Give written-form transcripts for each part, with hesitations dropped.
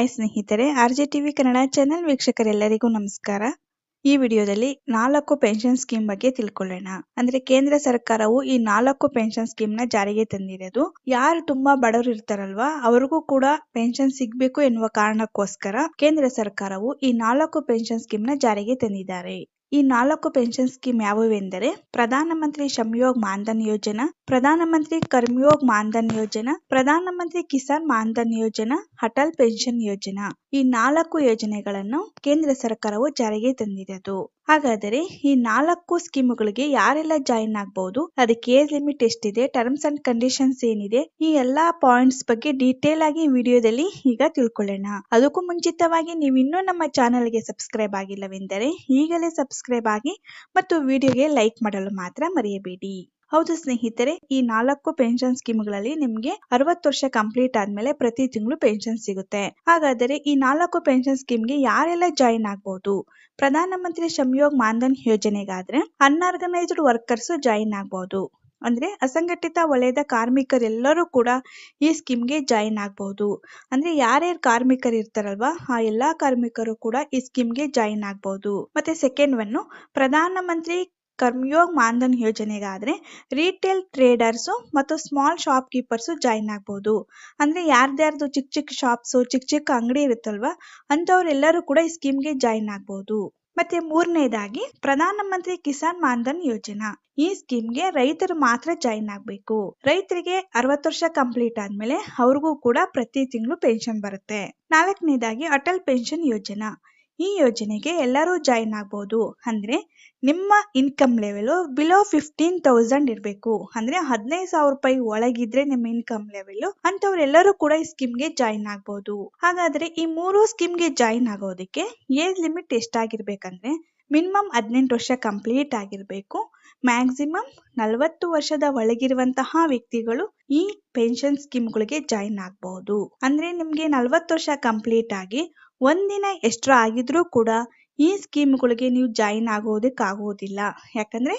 Hi ಸ್ನೇಹಿತರೆ, RJ TV Kannada channel ವೀಕ್ಷಕರೆಲ್ಲರಿಗೂ ನಮಸ್ಕಾರ. ಈ ವಿಡಿಯೋದಲ್ಲಿ 4 ಪೆನ್ಷನ್ ಸ್ಕೀಮ್ ಬಗ್ಗೆ ತಿಳ್ಕೊಳ್ಳೋಣ. ಅಂದ್ರೆ ಕೇಂದ್ರ ಸರ್ಕಾರವು ಈ 4 ಪೆನ್ಷನ್ ಸ್ಕೀಮ್ ನ ಜಾರಿಗೆ ತಂದಿರೋದು. ಯಾರು ತುಂಬಾ ಬಡವರು ಇರ್ತಾರಲ್ವಾ, ಅವ್ರಿಗೂ ಕೂಡ ಪೆನ್ಷನ್ ಸಿಗ್ಬೇಕು ಎನ್ನುವ ಕಾರಣಕ್ಕೋಸ್ಕರ ಕೇಂದ್ರ ಸರ್ಕಾರವು ಈ 4 ಪೆನ್ಷನ್ ಸ್ಕೀಮ್ ನ ಜಾರಿಗೆ ತಂದಿದ್ದಾರೆ. ಈ 4 ಪೆನ್ಷನ್ ಸ್ಕೀಮ್ ಯಾವುವು ಎಂದರೆ ಪ್ರಧಾನ ಮಂತ್ರಿ ಶ್ರಮಯೋಗ್ ಮಾನ್ಧನ್ ಯೋಜನಾ, ಪ್ರಧಾನ ಮಂತ್ರಿ ಕರ್ಮಯೋಗ್ ಮಾನ್ಧನ್ ಯೋಜನಾ, ಪ್ರಧಾನ ಮಂತ್ರಿ ಕಿಸಾನ್ ಮಾನ್ಧನ್ ಯೋಜನಾ, ಅಟಲ್ ಪೆನ್ಷನ್ ಯೋಜನಾ. ಈ 4 ಯೋಜನೆಗಳನ್ನು ಕೇಂದ್ರ ಸರ್ಕಾರವು ಜಾರಿಗೆ ತಂದಿರೋದು. ಹಾಗಾದರೆ ಈ 4 ಸ್ಕೀಮ್ಗಳಿಗೆ ಯಾರೆಲ್ಲ ಜಾಯಿನ್ ಆಗಬಹುದು, ಅದಕ್ಕೆ ಏಜ್ ಲಿಮಿಟ್ ಎಷ್ಟಿದೆ, ಟರ್ಮ್ಸ್ ಅಂಡ್ ಕಂಡೀಷನ್ಸ್ ಏನಿದೆ, ಈ ಎಲ್ಲಾ ಪಾಯಿಂಟ್ಸ್ ಬಗ್ಗೆ ಡೀಟೇಲ್ ಆಗಿ ವಿಡಿಯೋದಲ್ಲಿ ಈಗ ತಿಳ್ಕೊಳ್ಳೋಣ. ಅದಕ್ಕೂ ಮುಂಚಿತವಾಗಿ ನೀವು ಇನ್ನೂ ನಮ್ಮ ಚಾನೆಲ್ಗೆ ಸಬ್ಸ್ಕ್ರೈಬ್ ಆಗಿಲ್ಲವೆಂದರೆ ಈಗಲೇ ಸಬ್ಸ್ಕ್ರೈಬ್ ಆಗಿ ಮತ್ತು ವಿಡಿಯೋಗೆ ಲೈಕ್ ಮಾಡಲು ಮಾತ್ರ ಮರೆಯಬೇಡಿ. ಹೌದು ಸ್ನೇಹಿತರೆ, ಈ 4 ಪೆನ್ಷನ್ ಸ್ಕೀಮ್ಗಳಲ್ಲಿ ನಿಮ್ಗೆ 60 ವರ್ಷ ಕಂಪ್ಲೀಟ್ ಆದ್ಮೇಲೆ ಪ್ರತಿ ತಿಂಗಳು ಪೆನ್ಷನ್ ಸಿಗುತ್ತೆ. ಹಾಗಾದರೆ ಈ 4 ಪೆನ್ಷನ್ ಸ್ಕೀಮ್ಗೆ ಯಾರೆಲ್ಲ ಜಾಯಿನ್ ಆಗಬಹುದು? Pradhan Mantri ಶ್ರಮಯೋಗ್ Maandhan ಯೋಜನೆಗಾದ್ರೆ unorganised workers join ಆಗಬಹುದು. ಅಂದ್ರೆ ಅಸಂಘಟಿತ ವಲಯದ ಕಾರ್ಮಿಕರೆಲ್ಲರೂ ಕೂಡ ಈ ಸ್ಕೀಮ್ಗೆ ಜಾಯಿನ್ ಆಗಬಹುದು. ಅಂದ್ರೆ ಯಾರ್ಯಾರು ಕಾರ್ಮಿಕರು ಇರ್ತಾರಲ್ವಾ, ಆ ಎಲ್ಲಾ ಕಾರ್ಮಿಕರು ಕೂಡ ಈ ಸ್ಕೀಮ್ಗೆ ಜಾಯಿನ್ ಆಗಬಹುದು. ಮತ್ತೆ second one, Pradhan Mantri ಕರ್ಮಯೋಗ್ Maandhan ಯೋಜನೆಗಾದ್ರೆ retail traders ಮತ್ತು ಸ್ಮಾಲ್ ಶಾಪ್ ಕೀಪರ್ಸ್ ಜಾಯಿನ್ ಆಗಬಹುದು. ಅಂದ್ರೆ ಯಾರ್ದು ಚಿಕ್ಕ ಚಿಕ್ಕ ಶಾಪ್ಸ್, ಚಿಕ್ಕ ಚಿಕ್ಕ ಅಂಗಡಿ ಇರುತ್ತಲ್ವಾ, ಅಂತವ್ರೆಲ್ಲರೂ ಕೂಡ ಈ ಸ್ಕೀಮ್ಗೆ ಜಾಯಿನ್ ಆಗಬಹುದು. ಮತ್ತೆ ಮೂರನೇದಾಗಿ ಪ್ರಧಾನ ಮಂತ್ರಿ ಕಿಸಾನ್ ಮಾನ್ಧನ್ ಯೋಜನಾ. ಈ ಸ್ಕೀಮ್ಗೆ ರೈತರು ಮಾತ್ರ ಜಾಯಿನ್ ಆಗಬೇಕು. ರೈತರಿಗೆ 60 ವರ್ಷ ಕಂಪ್ಲೀಟ್ ಆದ್ಮೇಲೆ ಅವ್ರಿಗೂ ಕೂಡ ಪ್ರತಿ ತಿಂಗಳು ಪೆನ್ಷನ್ ಬರುತ್ತೆ. ನಾಲ್ಕನೇದಾಗಿ ಅಟಲ್ ಪೆನ್ಷನ್ ಯೋಜನಾ. ಈ ಯೋಜನೆಗೆ ಎಲ್ಲರೂ ಜಾಯಿನ್ ಆಗಬಹುದು. ಅಂದ್ರೆ ನಿಮ್ಮ ಇನ್ಕಮ್ ಲೆವೆಲ್ ಬಿಲೋ 15,000 ಇರಬೇಕು. ಅಂದ್ರೆ 15,000 ರೂಪಾಯಿ ಒಳಗಿದ್ರೆ ನಿಮ್ಮ ಇನ್ಕಮ್ ಲೆವೆಲ್, ಅಂತವ್ರೆಲ್ಲರೂ ಕೂಡ ಈ ಸ್ಕೀಮ್ಗೆ ಜಾಯಿನ್ ಆಗಬಹುದು. ಹಾಗಾದ್ರೆ ಈ 3 ಸ್ಕೀಮ್ಗೆ ಜಾಯಿನ್ ಆಗೋದಕ್ಕೆ ಏಜ್ ಲಿಮಿಟ್ ಎಷ್ಟಾಗಿರ್ಬೇಕಂದ್ರೆ ಮಿನಿಮಮ್ 18 ವರ್ಷ ಕಂಪ್ಲೀಟ್ ಆಗಿರ್ಬೇಕು. ಮ್ಯಾಕ್ಸಿಮಮ್ 40 ವರ್ಷದ ಒಳಗಿರುವಂತಹ ವ್ಯಕ್ತಿಗಳು ಈ ಪೆನ್ಷನ್ ಸ್ಕೀಮ್ಗಳಿಗೆ ಜಾಯಿನ್ ಆಗಬಹುದು. ಅಂದ್ರೆ ನಿಮ್ಗೆ 40 ವರ್ಷ ಕಂಪ್ಲೀಟ್ ಆಗಿ ಒಂದಿನ ಎಕ್ಸ್ಟ್ರಾ ಆಗಿದ್ರೂ ಕೂಡ ಈ ಸ್ಕೀಮ್ಗಳಿಗೆ ನೀವು ಜಾಯಿನ್ ಆಗೋದಿಲ್ಲ. ಯಾಕಂದ್ರೆ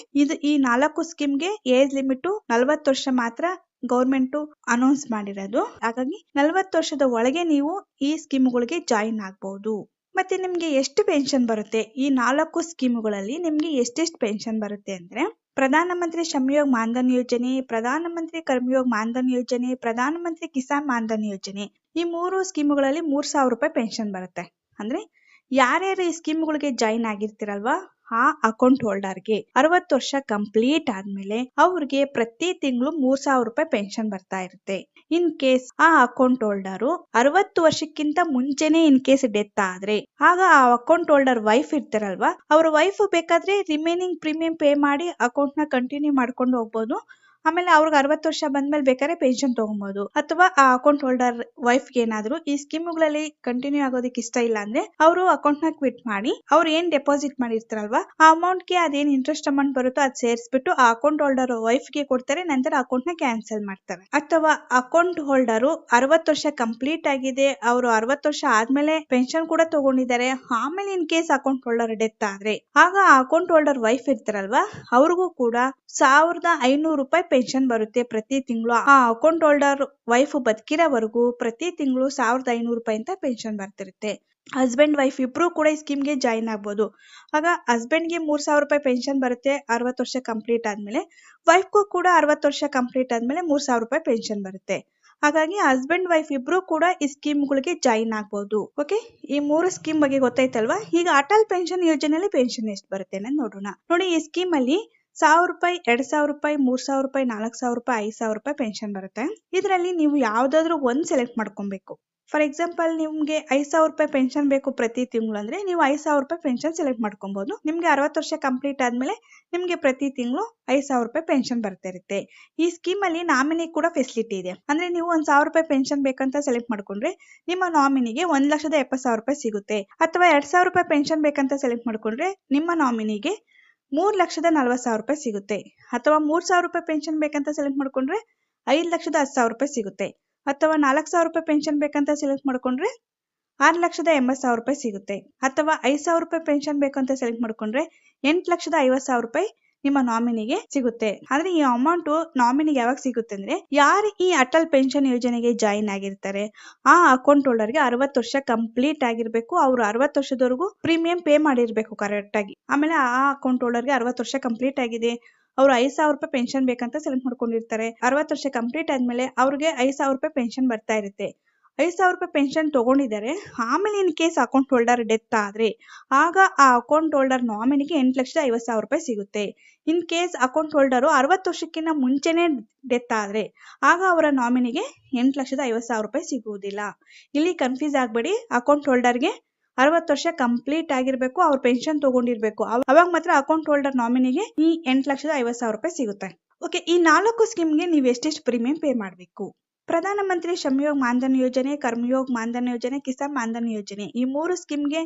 ಈ 4 ಸ್ಕೀಮ್ಗೆ ಏಜ್ ಲಿಮಿಟ್ 40 ವರ್ಷ ಮಾತ್ರ ಗೌರ್ಮೆಂಟ್ ಅನೌನ್ಸ್ ಮಾಡಿರೋದು. ಹಾಗಾಗಿ 40 ವರ್ಷದ ಒಳಗೆ ನೀವು ಈ ಸ್ಕೀಮ್ಗಳಿಗೆ ಜಾಯಿನ್ ಆಗಬಹುದು. ಮತ್ತೆ ನಿಮ್ಗೆ ಎಷ್ಟು ಪೆನ್ಷನ್ ಬರುತ್ತೆ? ಈ 4 ಸ್ಕೀಮ್ಗಳಲ್ಲಿ ನಿಮ್ಗೆ ಎಷ್ಟೆಷ್ಟು ಪೆನ್ಷನ್ ಬರುತ್ತೆ ಅಂದ್ರೆ ಪ್ರಧಾನ ಮಂತ್ರಿ ಶ್ರಮಯೋಗ್ ಮಾನ್ಧನ್ ಯೋಜನೆ, ಪ್ರಧಾನ ಮಂತ್ರಿ ಕರ್ಮಯೋಗ್ ಮಾನ್ಧನ್ ಯೋಜನೆ, ಪ್ರಧಾನ ಮಂತ್ರಿ ಕಿಸಾನ್ ಮಾನ್ಧನ್ ಯೋಜನೆ, ಈ 3 ಸ್ಕೀಮ್ಗಳಲ್ಲಿ 3,000 ರೂಪಾಯಿ ಪೆನ್ಷನ್ ಬರುತ್ತೆ. ಅಂದ್ರೆ ಯಾರ್ಯಾರು ಈ ಸ್ಕೀಮ್ಗಳಿಗೆ ಜಾಯಿನ್ ಆಗಿರ್ತಿರಲ್ವಾ, ಆ ಅಕೌಂಟ್ ಹೋಲ್ಡರ್ಗೆ 60 ವರ್ಷ ಕಂಪ್ಲೀಟ್ ಆದ್ಮೇಲೆ ಅವ್ರಿಗೆ ಪ್ರತಿ ತಿಂಗಳು 3,000 ರೂಪಾಯಿ ಪೆನ್ಷನ್ ಬರ್ತಾ ಇರುತ್ತೆ. ಇನ್ ಕೇಸ್ ಆ ಅಕೌಂಟ್ ಹೋಲ್ಡರ್ 60 ವರ್ಷಕ್ಕಿಂತ ಮುಂಚೆನೆ ಇನ್ ಕೇಸ್ ಡೆತ್ ಆದ್ರೆ, ಆಗ ಆ ಅಕೌಂಟ್ ಹೋಲ್ಡರ್ ವೈಫ್ ಇರ್ತಾರಲ್ವಾ, ಅವ್ರ ವೈಫ್ ಬೇಕಾದ್ರೆ ರಿಮೈನಿಂಗ್ ಪ್ರೀಮಿಯಂ ಪೇ ಮಾಡಿ ಅಕೌಂಟ್ ನ ಕಂಟಿನ್ಯೂ ಮಾಡ್ಕೊಂಡು ಹೋಗ್ಬೋದು. ಆಮೇಲೆ ಅವ್ರಿಗೆ 60 ವರ್ಷ ಬಂದ್ಮೇಲೆ ಬೇಕಾದ್ರೆ ಪೆನ್ಷನ್ ತಗೊಬಹುದು. ಅಥವಾ ಆ ಅಕೌಂಟ್ ಹೋಲ್ಡರ್ ವೈಫ್ ಏನಾದ್ರು ಈ ಸ್ಕೀಮ್ಗಳಲ್ಲಿ ಕಂಟಿನ್ಯೂ ಆಗೋದಕ್ಕೆ ಇಷ್ಟ ಇಲ್ಲ ಅಂದ್ರೆ ಅವರು ಅಕೌಂಟ್ ನ ಕ್ವಿಟ್ ಮಾಡಿ ಅವ್ರು ಏನ್ ಡೆಪಾಸಿಟ್ ಮಾಡಿರ್ತಾರಲ್ವಾ, ಆ ಅಮೌಂಟ್ ಗೆ ಅದೇನ್ ಇಂಟ್ರೆಸ್ಟ್ ಅಮೌಂಟ್ ಬರುತ್ತೋ ಅದ್ ಸೇರಿಸ್ಬಿಟ್ಟು ಆ ಅಕೌಂಟ್ ಹೋಲ್ಡರ್ ವೈಫ್ ಗೆ ಕೊಡ್ತಾರೆ. ನಂತರ ಅಕೌಂಟ್ ನ ಕ್ಯಾನ್ಸಲ್ ಮಾಡ್ತಾರೆ. ಅಥವಾ ಅಕೌಂಟ್ ಹೋಲ್ಡರ್ 60 ವರ್ಷ ಕಂಪ್ಲೀಟ್ ಆಗಿದೆ, ಅವರು 60 ವರ್ಷ ಆದ್ಮೇಲೆ ಪೆನ್ಷನ್ ಕೂಡ ತಗೊಂಡಿದ್ದಾರೆ, ಆಮೇಲೆ in case account holder death ಆದ್ರೆ ಆಗ ಆ ಅಕೌಂಟ್ ಹೋಲ್ಡರ್ ವೈಫ್ ಇರ್ತಾರಲ್ವಾ, ಅವ್ರಿಗೂ ಕೂಡ 1,500 ರೂಪಾಯಿ ಪೆನ್ಷನ್ ಬರುತ್ತೆ ಪ್ರತಿ ತಿಂಗಳು. ಆ ಅಕೌಂಟ್ ಹೋಲ್ಡರ್ ವೈಫ್ ಬದುಕಿರೋವರೆಗೂ ಪ್ರತಿ ತಿಂಗಳು 1,500 ರೂಪಾಯಿ ಅಂತ ಪೆನ್ಷನ್ ಬರ್ತಿರುತ್ತೆ. ಹಸ್ಬೆಂಡ್ ವೈಫ್ ಇಬ್ರು ಕೂಡ ಈ ಸ್ಕೀಮ್ಗೆ ಜಾಯಿನ್ ಆಗ್ಬೋದು. ಆಗ ಹಸ್ಬೆಂಡ್ಗೆ 3,000 ರೂಪಾಯಿ ಪೆನ್ಷನ್ ಬರುತ್ತೆ 60 ವರ್ಷ ಕಂಪ್ಲೀಟ್ ಆದ್ಮೇಲೆ. ವೈಫ್ಗೂ ಕೂಡ 60 ವರ್ಷ ಕಂಪ್ಲೀಟ್ ಆದ್ಮೇಲೆ 3,000 ರೂಪಾಯಿ ಪೆನ್ಷನ್ ಬರುತ್ತೆ. ಹಾಗಾಗಿ ಹಸ್ಬೆಂಡ್ ವೈಫ್ ಇಬ್ರು ಕೂಡ ಈ ಸ್ಕೀಮ್ಗಳಿಗೆ ಜಾಯಿನ್ ಆಗ್ಬೋದು. ಓಕೆ, ಈ 3 ಸ್ಕೀಮ್ ಬಗ್ಗೆ ಗೊತ್ತಾಯ್ತಲ್ವಾ? ಈಗ ಅಟಲ್ ಪೆನ್ಷನ್ ಯೋಜನೆಯಲ್ಲಿ ಪೆನ್ಷನ್ ಎಷ್ಟು ಬರುತ್ತೆ ಅನ್ನೋದು ನೋಡೋಣ. ನೋಡಿ, ಈ ಸ್ಕೀಮ್ ಅಲ್ಲಿ 1,000 ರೂಪಾಯಿ, 2,000 ರೂಪಾಯಿ, 3,000 ರೂಪಾಯಿ, 4,000 ರೂಪಾಯಿ, 5,000 ರೂಪಾಯಿ ಪೆನ್ಷನ್ ಬರುತ್ತೆ. ಇದರಲ್ಲಿ ನೀವು ಯಾವ್ದಾದ್ರು ಒಂದ್ ಸೆಲೆಕ್ಟ್ ಮಾಡ್ಕೊಬೇಕು. ಫಾರ್ ಎಕ್ಸಾಂಪಲ್, ನಿಮ್ಗೆ 5,000 ರೂಪಾಯಿ ಪೆನ್ಷನ್ ಬೇಕು ಪ್ರತಿ ತಿಂಗಳು ಅಂದ್ರೆ ನೀವು 5,000 ರೂಪಾಯಿ ಪೆನ್ಷನ್ ಸೆಲೆಕ್ಟ್ ಮಾಡ್ಕೊಬಹುದು. ನಿಮ್ಗೆ 60 ವರ್ಷ ಕಂಪ್ಲೀಟ್ ಆದ್ಮೇಲೆ ನಿಮ್ಗೆ ಪ್ರತಿ ತಿಂಗಳು 5,000 ರೂಪಾಯಿ ಪೆನ್ಷನ್ ಬರ್ತಾ ಇರುತ್ತೆ. ಈ ಸ್ಕೀಮ್ ಅಲ್ಲಿ ನಾಮಿನಿ ಕೂಡ ಫೆಸಿಲಿಟಿ ಇದೆ. ಅಂದ್ರೆ ನೀವು 1,000 ರೂಪಾಯಿ ಪೆನ್ಷನ್ ಬೇಕಂತ ಸೆಲೆಕ್ಟ್ ಮಾಡ್ಕೊಂಡ್ರೆ ನಿಮ್ಮ ನಾಮಿನಿಗೆ 1,70,000 ರೂಪಾಯಿ ಸಿಗುತ್ತೆ. ಅಥವಾ 2,000 ರೂಪಾಯಿ ಪೆನ್ಷನ್ ಬೇಕಂತ ಸೆಲೆಕ್ಟ್ ಮಾಡ್ಕೊಂಡ್ರೆ ನಿಮ್ಮ ನಾಮಿನಿಗೆ 3,40,000 ರೂಪಾಯಿ ಸಿಗುತ್ತೆ. ಅಥವಾ 3,000 ರೂಪಾಯಿ ಪೆನ್ಷನ್ ಬೇಕಂತ ಸೆಲೆಕ್ಟ್ ಮಾಡ್ಕೊಂಡ್ರೆ 5,10,000 ರೂಪಾಯಿ ಸಿಗುತ್ತೆ. ಅಥವಾ 4,000 ರೂಪಾಯಿ ಪೆನ್ಷನ್ ಬೇಕಂತ ಸೆಲೆಕ್ಟ್ ಮಾಡ್ಕೊಂಡ್ರೆ 6,80,000 ರೂಪಾಯಿ ಸಿಗುತ್ತೆ. ಅಥವಾ 5,000 ರೂಪಾಯಿ ಪೆನ್ಷನ್ ಬೇಕಂತ ಸೆಲೆಕ್ಟ್ ಮಾಡ್ಕೊಂಡ್ರೆ 8,50,000 ರೂಪಾಯಿ ನಿಮ್ಮ ನಾಮಿನಿಗೆ ಸಿಗುತ್ತೆ. ಆದ್ರೆ ಈ ಅಮೌಂಟ್ ನಾಮಿನಿಗೆ ಯಾವಾಗ ಸಿಗುತ್ತೆ ಅಂದ್ರೆ, ಯಾರು ಈ ಅಟಲ್ ಪೆನ್ಷನ್ ಯೋಜನೆಗೆ ಜಾಯಿನ್ ಆಗಿರ್ತಾರೆ ಆ ಅಕೌಂಟ್ ಹೋಲ್ಡರ್ಗೆ 60 ವರ್ಷ ಕಂಪ್ಲೀಟ್ ಆಗಿರ್ಬೇಕು. ಅವ್ರು 60 ವರ್ಷದವರೆಗೂ ಪ್ರೀಮಿಯಂ ಪೇ ಮಾಡಿರ್ಬೇಕು ಕರೆಕ್ಟ್ ಆಗಿ. ಆಮೇಲೆ ಆ ಅಕೌಂಟ್ ಹೋಲ್ಡರ್ಗೆ 60 ವರ್ಷ ಕಂಪ್ಲೀಟ್ ಆಗಿದೆ, ಅವ್ರು 5,000 ರೂಪಾಯಿ ಪೆನ್ಷನ್ ಬೇಕಂತ ಸೆಲೆಕ್ಟ್ ಮಾಡ್ಕೊಂಡಿರ್ತಾರೆ. 60 ವರ್ಷ ಕಂಪ್ಲೀಟ್ ಆದ್ಮೇಲೆ ಅವ್ರಿಗೆ 5,000 ರೂಪಾಯಿ ಪೆನ್ಷನ್ ಬರ್ತಾ ಇರುತ್ತೆ. 5,000 ರೂಪಾಯಿ ಪೆನ್ಷನ್ ತಗೊಂಡಿದ್ದಾರೆ. ಆಮೇಲೆ in case account holder death ಆದ್ರೆ ಆಗ ಆ ಅಕೌಂಟ್ ಹೋಲ್ಡರ್ ನಾಮಿನಿಗೆ 8,50,000 ರೂಪಾಯಿ ಸಿಗುತ್ತೆ. ಇನ್ ಕೇಸ್ ಅಕೌಂಟ್ ಹೋಲ್ಡರ್ 60 ವರ್ಷಕ್ಕಿಂತ ಮುಂಚೆನೆ ಡೆತ್ ಆದ್ರೆ ಆಗ ಅವರ ನಾಮಿನಿಗೆ 8,50,000 ರೂಪಾಯಿ ಸಿಗುವುದಿಲ್ಲ. ಇಲ್ಲಿ ಕನ್ಫ್ಯೂಸ್ ಆಗ್ಬೇಡಿ. ಅಕೌಂಟ್ ಹೋಲ್ಡರ್ಗೆ 60 ವರ್ಷ ಕಂಪ್ಲೀಟ್ ಆಗಿರ್ಬೇಕು, ಅವ್ರ ಪೆನ್ಷನ್ ತಗೊಂಡಿರ್ಬೇಕು. ಅವಾಗ ಮಾತ್ರ ಅಕೌಂಟ್ ಹೋಲ್ಡರ್ ನಾಮಿನಿಗೆ ಈ 8,50,000 ರೂಪಾಯಿ ಸಿಗುತ್ತೆ. ಓಕೆ, ಈ 4 ಸ್ಕೀಮ್ಗೆ ನೀವು ಎಷ್ಟೆಷ್ಟು ಪ್ರೀಮಿಯಂ ಪೇ ಮಾಡಬೇಕು? ಪ್ರಧಾನ ಮಂತ್ರಿ ಶ್ರಮಯೋಗ್ ಮಾನ್ಧನ್ ಯೋಜನೆ, ಕರ್ಮಯೋಗ್ ಮಾನ್ಧನ್ ಯೋಜನೆ, ಕಿಸಾನ್ ಮಾನ್ಧನ್ ಯೋಜನೆ ಈ 3 ಸ್ಕೀಮ್ಗೆ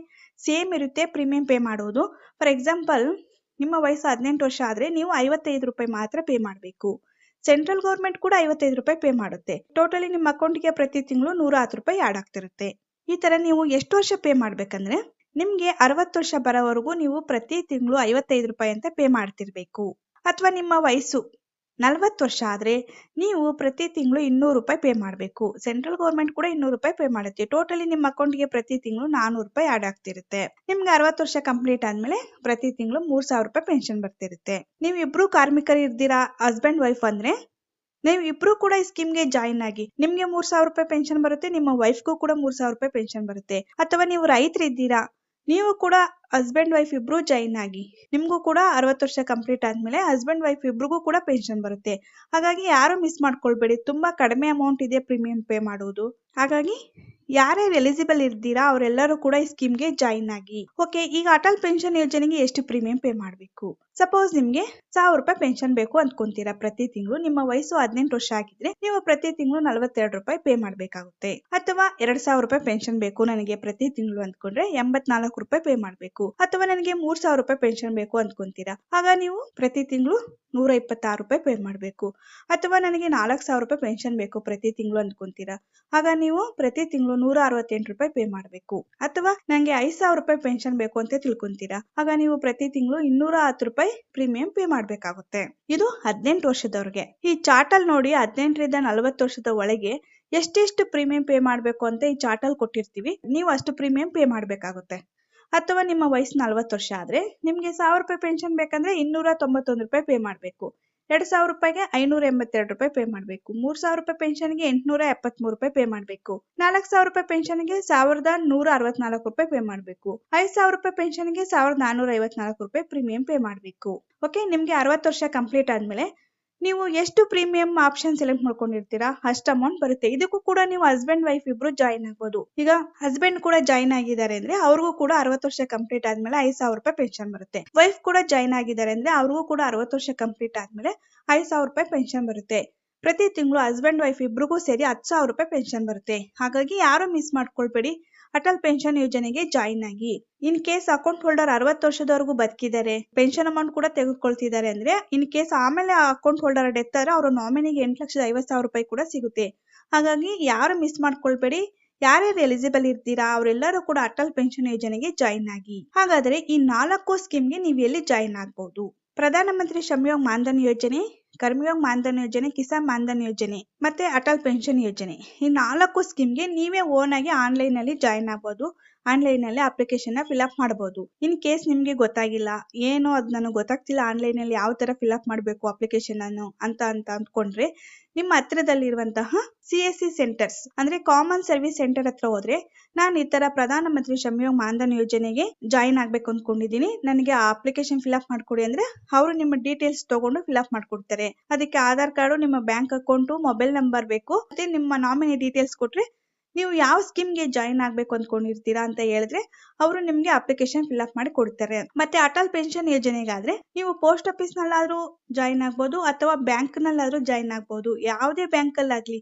ಸೇಮ್ ಇರುತ್ತೆ ಪ್ರೀಮಿಯಂ ಪೇ ಮಾಡೋದು. ಫಾರ್ ಎಕ್ಸಾಂಪಲ್, ನಿಮ್ಮ ವಯಸ್ಸು 18 ವರ್ಷ ಆದ್ರೆ ನೀವು 55 ರೂಪಾಯಿ ಮಾತ್ರ ಪೇ ಮಾಡಬೇಕು. ಸೆಂಟ್ರಲ್ ಗೌರ್ಮೆಂಟ್ ಕೂಡ 55 ರೂಪಾಯಿ ಪೇ ಮಾಡುತ್ತೆ. ಟೋಟಲಿ ನಿಮ್ಮ ಅಕೌಂಟ್ಗೆ ಪ್ರತಿ ತಿಂಗಳು 110 ರೂಪಾಯಿ ಆಡ್ ಆಗ್ತಿರುತ್ತೆ. ಈ ತರ ನೀವು ಎಷ್ಟು ವರ್ಷ ಪೇ ಮಾಡ್ಬೇಕಂದ್ರೆ, ನಿಮ್ಗೆ 60 ವರ್ಷ ಬರೋವರೆಗೂ ನೀವು ಪ್ರತಿ ತಿಂಗಳು 55 ರೂಪಾಯಿ ಅಂತ ಪೇ ಮಾಡ್ತಿರ್ಬೇಕು. ಅಥವಾ ನಿಮ್ಮ ವಯಸ್ಸು 40 ವರ್ಷ ಆದ್ರೆ ನೀವು ಪ್ರತಿ ತಿಂಗಳು 200 ರೂಪಾಯಿ ಪೇ ಮಾಡಬೇಕು. ಸೆಂಟ್ರಲ್ ಗೌರ್ಮೆಂಟ್ ಕೂಡ 200 ರೂಪಾಯಿ ಪೇ ಮಾಡುತ್ತೆ. ಟೋಟಲಿ ನಿಮ್ಮ ಅಕೌಂಟ್ಗೆ ಪ್ರತಿ ತಿಂಗಳು 400 ರೂಪಾಯಿ ಆಡ್ ಆಗ್ತಿರುತ್ತೆ. ನಿಮ್ಗೆ 60 ವರ್ಷ ಕಂಪ್ಲೀಟ್ ಆದ್ಮೇಲೆ ಪ್ರತಿ ತಿಂಗಳು 3,000 ರೂಪಾಯಿ ಪೆನ್ಷನ್ ಬರ್ತಿರುತ್ತೆ. ನೀವು ಇಬ್ರು ಕಾರ್ಮಿಕರು ಇರ್ತೀರಾ, ಹಸ್ಬೆಂಡ್ ವೈಫ್ ಅಂದ್ರೆ ನೀವು ಇಬ್ರು ಕೂಡ ಈ ಸ್ಕೀಮ್ಗೆ ಜಾಯಿನ್ ಆಗಿ ನಿಮ್ಗೆ 3,000 ರೂಪಾಯಿ ಪೆನ್ಷನ್ ಬರುತ್ತೆ, ನಿಮ್ಮ ವೈಫ್ಗೂ ಕೂಡ 3,000 ರೂಪಾಯಿ ಪೆನ್ಷನ್ ಬರುತ್ತೆ. ಅಥವಾ ನೀವು ರೈತರಿದ್ದೀರಾ, ನೀವು ಕೂಡ ಹಸ್ಬೆಂಡ್ ವೈಫ್ ಇಬ್ರು ಜಾಯಿನ್ ಆಗಿ ನಿಮ್ಗೂ ಕೂಡ 60 ವರ್ಷ ಕಂಪ್ಲೀಟ್ ಆದ್ಮೇಲೆ ಹಸ್ಬೆಂಡ್ ವೈಫ್ ಇಬ್ರಿಗೂ ಕೂಡ ಪೆನ್ಷನ್ ಬರುತ್ತೆ. ಹಾಗಾಗಿ ಯಾರು ಮಿಸ್ ಮಾಡ್ಕೊಳ್ಬೇಡಿ. ತುಂಬಾ ಕಡಿಮೆ ಅಮೌಂಟ್ ಇದೆ ಪ್ರೀಮಿಯಂ ಪೇ ಮಾಡುವುದು. ಹಾಗಾಗಿ ಯಾರ್ಯಾರು ಎಲಿಜಿಬಲ್ ಇರ್ತೀರಾ ಅವರೆಲ್ಲರೂ ಕೂಡ ಈ ಸ್ಕೀಮ್ಗೆ ಜಾಯಿನ್ ಆಗಿ. ಓಕೆ, ಈಗ ಅಟಲ್ ಪೆನ್ಷನ್ ಯೋಜನೆಗೆ ಎಷ್ಟು ಪ್ರೀಮಿಯಂ ಪೇ ಮಾಡಬೇಕು? ಸಪೋಸ್ ನಿಮ್ಗೆ 1,000 ರೂಪಾಯಿ ಪೆನ್ಷನ್ ಬೇಕು ಅಂದ್ಕೊಂತೀರಾ ಪ್ರತಿ ತಿಂಗಳು. ನಿಮ್ಮ ವಯಸ್ಸು 18 ವರ್ಷ ಆಗಿದ್ರೆ ನೀವು ಪ್ರತಿ ತಿಂಗಳು 42 ರೂಪಾಯಿ ಪೇ ಮಾಡಬೇಕಾಗುತ್ತೆ. ಅಥವಾ 2,000 ರೂಪಾಯಿ ಪೆನ್ಷನ್ ಬೇಕು ನನಗೆ ಪ್ರತಿ ತಿಂಗಳು ಅಂದ್ಕೊಂಡ್ರೆ 84 ರೂಪಾಯಿ ಪೇ ಮಾಡಬೇಕು. ಅಥವಾ ನನಗೆ 3,000 ರೂಪಾಯಿ ಪೆನ್ಷನ್ ಬೇಕು ಅಂದ್ಕೊಂತೀರಾ, ಆಗ ನೀವು ಪ್ರತಿ ತಿಂಗಳು 126 ರೂಪಾಯಿ ಪೇ ಮಾಡಬೇಕು. ಅಥವಾ ನನಗೆ 4,000 ರೂಪಾಯಿ ಪೆನ್ಷನ್ ಬೇಕು ಪ್ರತಿ ತಿಂಗಳು ಅಂದ್ಕೊಂತೀರಾ, ಆಗ ನೀವು ಪ್ರತಿ ತಿಂಗಳು 168 ರೂಪಾಯಿ ಪೇ ಮಾಡಬೇಕು. ಅಥವಾ ನನಗೆ 5,000 ರೂಪಾಯಿ ಪೆನ್ಷನ್ ಬೇಕು ಅಂತ ತಿಳ್ಕೊಂತೀರಾ, ಆಗ ನೀವು ಪ್ರತಿ ತಿಂಗಳು 210 ರೂಪಾಯಿ ಪ್ರೀಮಿಯಂ ಪೇ ಮಾಡಬೇಕಾಗುತ್ತೆ. ಇದು 18 ವರ್ಷದವರೆಗೆ. ಈ ಚಾರ್ಟ್ ಅಲ್ಲಿ ನೋಡಿ, 18 ರಿಂದ 40 ವರ್ಷದ ಒಳಗೆ ಎಷ್ಟೆಷ್ಟು ಪ್ರೀಮಿಯಂ ಪೇ ಮಾಡಬೇಕು ಅಂತ ಈ ಚಾರ್ಟ್ ಅಲ್ಲಿ ಕೊಟ್ಟಿರ್ತೀವಿ. ನೀವು ಅಷ್ಟು ಪ್ರೀಮಿಯಂ ಪೇ ಮಾಡಬೇಕಾಗುತ್ತೆ. ಅಥವಾ ನಿಮ್ಮ ವಯಸ್ಸು 40 ವರ್ಷ ಆದ್ರೆ ನಿಮ್ಗೆ 1,000 ರೂಪಾಯಿ ಪೆನ್ಷನ್ ಬೇಕಂದ್ರೆ 291 ರೂಪಾಯಿ ಪೇ ಮಾಡಬೇಕು. 2,000 ರೂಪಾಯಿಗೆ 582 ರೂಪಾಯಿ ಪೇ ಮಾಡಬೇಕು. 3,000 ರೂಪಾಯಿ ಪೆನ್ಷನ್ಗೆ 873 ರೂಪಾಯಿ ಪೇ ಮಾಡಬೇಕು. 4,000 ರೂಪಾಯಿ ಪೆನ್ಷನ್ಗೆ 1,164 ರೂಪಾಯಿ ಪೇ ಮಾಡಬೇಕು. 5,000 ರೂಪಾಯಿ ಪೆನ್ಷನ್ಗೆ 1,454 ರೂಪಾಯಿ ಪ್ರೀಮಿಯಂ ಪೇ ಮಾಡಬೇಕು. ಓಕೆ, ನಿಮ್ಗೆ 60 ವರ್ಷ ಕಂಪ್ಲೀಟ್ ಆದ್ಮೇಲೆ ನೀವು ಎಷ್ಟು ಪ್ರೀಮಿಯಂ ಆಪ್ಷನ್ ಸೆಲೆಕ್ಟ್ ಮಾಡ್ಕೊಂಡಿರ್ತೀರಾ ಅಷ್ಟು ಅಮೌಂಟ್ ಬರುತ್ತೆ. ಇದಕ್ಕೂ ಕೂಡ ನೀವು ಹಸ್ಬೆಂಡ್ ವೈಫ್ ಇಬ್ರು ಜಾಯಿನ್ ಆಗ್ಬೋದು. ಈಗ ಹಸ್ಬೆಂಡ್ ಕೂಡ ಜಾಯಿನ್ ಆಗಿದ್ದಾರೆ ಅಂದ್ರೆ ಅವ್ರಿಗೂ ಕೂಡ 60 ವರ್ಷ ಕಂಪ್ಲೀಟ್ ಆದ್ಮೇಲೆ 5,000 ರೂಪಾಯಿ ಪೆನ್ಷನ್ ಬರುತ್ತೆ. ವೈಫ್ ಕೂಡ ಜಾಯಿನ್ ಆಗಿದ್ದಾರೆ ಅಂದ್ರೆ ಅವ್ರಿಗೂ ಕೂಡ 60 ವರ್ಷ ಕಂಪ್ಲೀಟ್ ಆದ್ಮೇಲೆ 5,000 ರೂಪಾಯಿ ಪೆನ್ಷನ್ ಬರುತ್ತೆ. ಪ್ರತಿ ತಿಂಗಳು ಹಸ್ಬೆಂಡ್ ವೈಫ್ ಇಬ್ರಿಗೂ ಸೇರಿ 10,000 ರೂಪಾಯಿ ಪೆನ್ಷನ್ ಬರುತ್ತೆ. ಹಾಗಾಗಿ ಯಾರು ಮಿಸ್ ಮಾಡ್ಕೊಳ್ಬೇಡಿ, ಅಟಲ್ ಪೆನ್ಷನ್ ಯೋಜನೆಗೆ ಜಾಯಿನ್ ಆಗಿ. ಇನ್ ಕೇಸ್ ಅಕೌಂಟ್ ಹೋಲ್ಡರ್ 60 ವರ್ಷದವರೆಗೂ ಬದುಕಿದ್ದಾರೆ, ಪೆನ್ಷನ್ ಅಮೌಂಟ್ ಕೂಡ ತೆಗೆದುಕೊಳ್ತಿದ್ದಾರೆ ಅಂದ್ರೆ ಇನ್ ಕೇಸ್ ಆಮೇಲೆ ಅಕೌಂಟ್ ಹೋಲ್ಡರ್ ಡೆತ್ ಆದ್ರೆ ಅವ್ರ ನಾಮಿನಿಗೆ 8,50,000 ರೂಪಾಯಿ ಕೂಡ ಸಿಗುತ್ತೆ. ಹಾಗಾಗಿ ಯಾರು ಮಿಸ್ ಮಾಡ್ಕೊಳ್ಬೇಡಿ. ಯಾರ್ಯಾರು ಎಲಿಜಿಬಲ್ ಇರ್ತೀರಾ ಅವರೆಲ್ಲರೂ ಕೂಡ ಅಟಲ್ ಪೆನ್ಷನ್ ಯೋಜನೆಗೆ ಜಾಯಿನ್ ಆಗಿ. ಹಾಗಾದ್ರೆ ಈ 4 ಸ್ಕೀಮ್ಗೆ ನೀವು ಎಲ್ಲಿ ಜಾಯಿನ್ ಆಗ್ಬಹುದು? ಪ್ರಧಾನ ಮಂತ್ರಿ ಶ್ರಮಯೋಗ್ ಮಾನ್ಧನ್ ಯೋಜನೆ, ಕರ್ಮಯೋಗ್ ಮಾನ್ಧನ್ ಯೋಜನೆ, ಕಿಸಾನ್ ಮಾನ್ಧನ್ ಯೋಜನೆ ಮತ್ತೆ ಅಟಲ್ ಪೆನ್ಷನ್ ಯೋಜನೆ ಈ 4 ಸ್ಕೀಮ್ಗೆ ನೀವೇ ಓನ್ ಆಗಿ ಆನ್ಲೈನ್ ಅಲ್ಲಿ ಜಾಯಿನ್ ಆಗ್ಬಹುದು. ಆನ್ಲೈನ್ ಅಲ್ಲಿ ಅಪ್ಲಿಕೇಶನ್ ಫಿಲ್ ಅಪ್ ಮಾಡಬಹುದು. ಇನ್ ಕೇಸ್ ನಿಮ್ಗೆ ಗೊತ್ತಾಗಿಲ್ಲ, ಏನು ಅದ್ ನನಗೆ ಗೊತ್ತಾಗ್ತಿಲ್ಲ ಆನ್ಲೈನ್ ಅಲ್ಲಿ ಯಾವ ತರ ಫಿಲ್ ಅಪ್ ಮಾಡಬೇಕು ಅಪ್ಲಿಕೇಶನ್ ಅನ್ನು ಅಂತ ಅಂದ್ಕೊಂಡ್ರೆ, ನಿಮ್ಮ ಹತ್ರದಲ್ಲಿರುವಂತಹ CSC ಸೆಂಟರ್ಸ್ ಅಂದ್ರೆ ಕಾಮನ್ ಸರ್ವಿಸ್ ಸೆಂಟರ್ ಹತ್ರ ಹೋದ್ರೆ, ನಾನು ಈ ತರ ಪ್ರಧಾನ ಮಂತ್ರಿ ಶ್ರಮಯೋಗ್ ಮಾನ್ಧನ್ ಯೋಜನೆಗೆ ಜಾಯಿನ್ ಆಗ್ಬೇಕು ಅನ್ಕೊಂಡಿದೀನಿ, ನನಗೆ ಆ ಅಪ್ಲಿಕೇಶನ್ ಫಿಲ್ ಅಪ್ ಮಾಡ್ಕೊಡಿ ಅಂದ್ರೆ ಅವರು ನಿಮ್ಮ ಡೀಟೇಲ್ಸ್ ತಗೊಂಡು ಫಿಲ್ ಅಪ್ ಮಾಡ್ಕೊಡ್ತಾರೆ. ಅದಕ್ಕೆ ಆಧಾರ್ ಕಾರ್ಡು, ನಿಮ್ಮ ಬ್ಯಾಂಕ್ ಅಕೌಂಟ್, ಮೊಬೈಲ್ ನಂಬರ್ ಬೇಕು. ಮತ್ತೆ ನಿಮ್ಮ ನಾಮಿನಿ ಡೀಟೇಲ್ಸ್ ಕೊಟ್ರೆ ನೀವು ಯಾವ ಸ್ಕೀಮ್ಗೆ ಜಾಯಿನ್ ಆಗ್ಬೇಕು ಅಂದ್ಕೊಂಡಿರ್ತೀರಾ ಅಂತ ಹೇಳಿದ್ರೆ ಅವರು ನಿಮ್ಗೆ ಅಪ್ಲಿಕೇಶನ್ ಫಿಲ್ ಅಪ್ ಮಾಡಿ ಕೊಡ್ತಾರೆ. ಮತ್ತೆ ಅಟಲ್ ಪೆನ್ಷನ್ ಯೋಜನೆಗಾದ್ರೆ ನೀವು ಪೋಸ್ಟ್ ಆಫೀಸ್ ನಲ್ಲಾದ್ರೂ ಜಾಯಿನ್ ಆಗ್ಬೋದು ಅಥವಾ ಬ್ಯಾಂಕ್ ನಲ್ಲಾದ್ರೂ ಜಾಯಿನ್ ಆಗ್ಬೋದು. ಯಾವುದೇ ಬ್ಯಾಂಕ್ ಅಲ್ಲಾಗ್ಲಿ,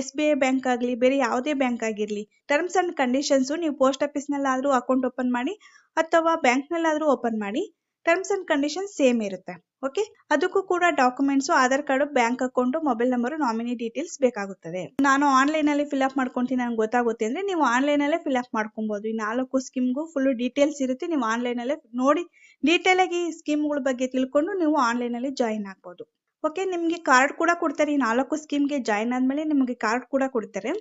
SBI ಬ್ಯಾಂಕ್ ಆಗ್ಲಿ, ಬೇರೆ ಯಾವುದೇ ಬ್ಯಾಂಕ್ ಆಗಿರ್ಲಿ, ಟರ್ಮ್ಸ್ ಅಂಡ್ ಕಂಡೀಷನ್ಸ್ ನೀವು ಪೋಸ್ಟ್ ಆಫೀಸ್ ನಲ್ಲಾದ್ರೂ ಅಕೌಂಟ್ ಓಪನ್ ಮಾಡಿ ಅಥವಾ ಬ್ಯಾಂಕ್ ನಲ್ಲಾದ್ರೂ ಓಪನ್ ಮಾಡಿ, ಟರ್ಮ್ಸ್ ಅಂಡ್ ಕಂಡೀಷನ್ ಸೇಮ್ ಇರುತ್ತೆ. ಓಕೆ, ಅದಕ್ಕೂ ಕೂಡ documents Aadhaar card, bank account, mobile number, nominee details ಬೇಕಾಗುತ್ತದೆ. ನಾನು ಆನ್ಲೈನ್ ಅಲ್ಲಿ ಫಿಲ್ ಅಪ್ ಮಾಡ್ಕೊಂತೀನಿ ನನಗೆ ಗೊತ್ತಾಗುತ್ತೆ ಅಂದ್ರೆ ನೀವು ಆನ್ಲೈನ್ ಅಲ್ಲೇ ಫಿಲ್ ಅಪ್ ಮಾಡ್ಕೊಬಹುದು. ಈ 4 ಸ್ಕೀಮ್ಗೂ ಫುಲ್ ಡೀಟೇಲ್ಸ್ ಇರುತ್ತೆ. ನೀವು ಆನ್ಲೈನ್ ಅಲ್ಲೇ ನೋಡಿ ಡೀಟೇಲ್ ಆಗಿ ಈ ಸ್ಕೀಮ್ಗಳ ಬಗ್ಗೆ ತಿಳ್ಕೊಂಡು ನೀವು ಆನ್ಲೈನ್ ಅಲ್ಲಿ ಜಾಯಿನ್ ಆಗ್ಬೋದು. ಓಕೆ, ನಿಮ್ಗೆ ಕಾರ್ಡ್ ಕೂಡ ಕೊಡ್ತಾರೆ. ಈ 4 ಸ್ಕೀಮ್ಗೆ ಜಾಯಿನ್ ಆದ್ಮೇಲೆ ನಿಮ್ಗೆ ಕಾರ್ಡ್ ಕೂಡ ಕೊಡ್ತಾರೆ.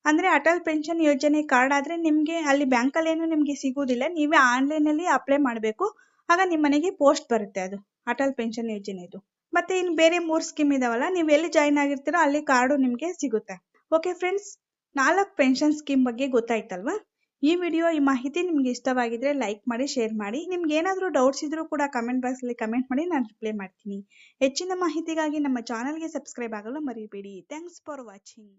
ಅಂದ್ರೆ ಅಟಲ್ ಪೆನ್ಷನ್ ಯೋಜನೆ ಕಾರ್ಡ್ ಆದ್ರೆ ನಿಮ್ಗೆ ಅಲ್ಲಿ ಬ್ಯಾಂಕಲ್ಲಿ ಏನು ನಿಮ್ಗೆ ಸಿಗುವುದಿಲ್ಲ, ನೀವೇ ಆನ್ಲೈನ್ ಅಲ್ಲಿ ಅಪ್ಲೈ ಮಾಡಬೇಕು. ಆಗ ನಿಮ್ಮ ಮನೆಗೆ ಪೋಸ್ಟ್ ಬರುತ್ತೆ ಅದು ಅಟಲ್ ಪೆನ್ಷನ್ ಯೋಜನೆದು. ಮತ್ತೆ ಇನ್ನು ಬೇರೆ 3 ಸ್ಕೀಮ್ ಇದಾವಲ್ಲ, ನೀವು ಎಲ್ಲಿ ಜಾಯಿನ್ ಆಗಿರ್ತೀರೋ ಅಲ್ಲಿ ಕಾರ್ಡು ನಿಮ್ಗೆ ಸಿಗುತ್ತೆ. ಓಕೆ ಫ್ರೆಂಡ್ಸ್, 4 ಪೆನ್ಷನ್ ಸ್ಕೀಮ್ ಬಗ್ಗೆ ಗೊತ್ತಾಯ್ತಲ್ವಾ? ಈ ವಿಡಿಯೋ, ಈ ಮಾಹಿತಿ ನಿಮ್ಗೆ ಇಷ್ಟವಾಗಿದ್ರೆ ಲೈಕ್ ಮಾಡಿ, ಶೇರ್ ಮಾಡಿ. ನಿಮ್ಗೆ ಏನಾದರೂ ಡೌಟ್ಸ್ ಇದ್ರೂ ಕೂಡ ಕಮೆಂಟ್ ಬಾಕ್ಸ್ ಅಲ್ಲಿ ಕಮೆಂಟ್ ಮಾಡಿ, ನಾನು ರಿಪ್ಲೈ ಮಾಡ್ತೀನಿ. ಹೆಚ್ಚಿನ ಮಾಹಿತಿಗಾಗಿ ನಮ್ಮ ಚಾನಲ್ಗೆ ಸಬ್ಸ್ಕ್ರೈಬ್ ಆಗಲು ಮರಿಬೇಡಿ. Thanks for watching.